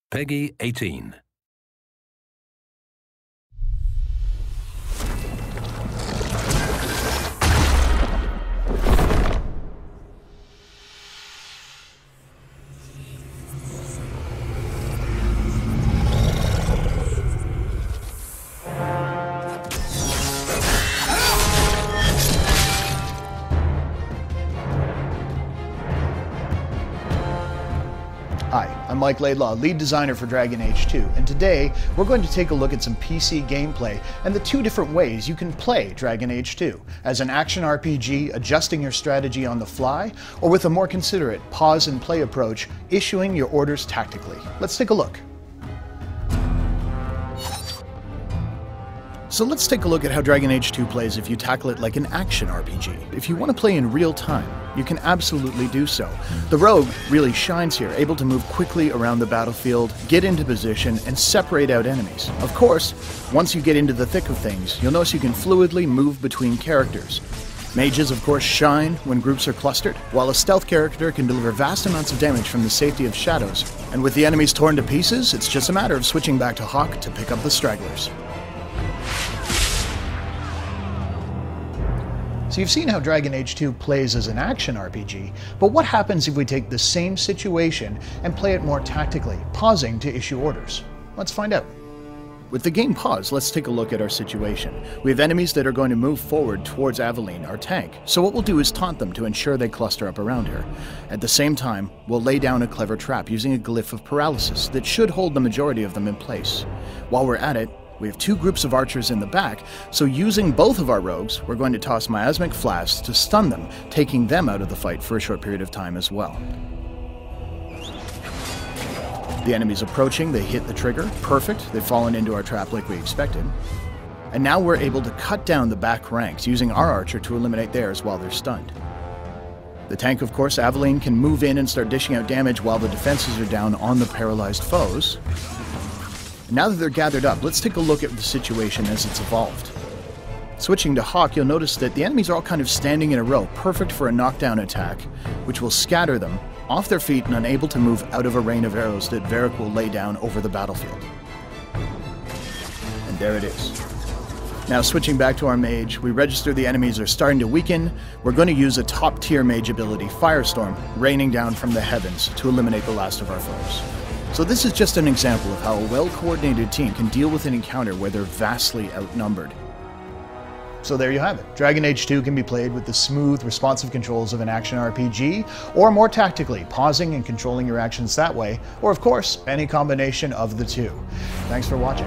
Peggy 18. Hi, I'm Mike Länдлоу, lead designer for Dragon Age 2, and today we're going to take a look at some PC gameplay and the two different ways you can play Dragon Age 2, as an action RPG adjusting your strategy on the fly, or with a more considerate pause and play approach, issuing your orders tactically. Let's take a look. So let's take a look at how Dragon Age 2 plays if you tackle it like an action RPG. If you want to play in real time, you can absolutely do so. The rogue really shines here, able to move quickly around the battlefield, get into position, and separate out enemies. Of course, once you get into the thick of things, you'll notice you can fluidly move between characters. Mages, of course, shine when groups are clustered, while a stealth character can deliver vast amounts of damage from the safety of shadows. And with the enemies torn to pieces, it's just a matter of switching back to Hawk to pick up the stragglers. So you've seen how Dragon Age 2 plays as an action RPG, but what happens if we take the same situation and play it more tactically, pausing to issue orders? Let's find out. With the game paused, let's take a look at our situation. We have enemies that are going to move forward towards Aveline, our tank, so what we'll do is taunt them to ensure they cluster up around her. At the same time, we'll lay down a clever trap using a glyph of paralysis that should hold the majority of them in place. While we're at it, we have two groups of archers in the back, so using both of our rogues, we're going to toss miasmic flasks to stun them, taking them out of the fight for a short period of time as well. The enemy's approaching, they hit the trigger, perfect, they've fallen into our trap like we expected. And now we're able to cut down the back ranks, using our archer to eliminate theirs while they're stunned. The tank, of course, Aveline, can move in and start dishing out damage while the defenses are down on the paralyzed foes. Now that they're gathered up, let's take a look at the situation as it's evolved. Switching to Hawk, you'll notice that the enemies are all kind of standing in a row, perfect for a knockdown attack, which will scatter them off their feet and unable to move out of a rain of arrows that Varric will lay down over the battlefield. And there it is. Now switching back to our mage, we register the enemies are starting to weaken. We're going to use a top-tier mage ability, Firestorm, raining down from the heavens to eliminate the last of our foes. So this is just an example of how a well-coordinated team can deal with an encounter where they're vastly outnumbered. So there you have it. Dragon Age 2 can be played with the smooth, responsive controls of an action RPG, or more tactically, pausing and controlling your actions that way, or of course, any combination of the two. Thanks for watching.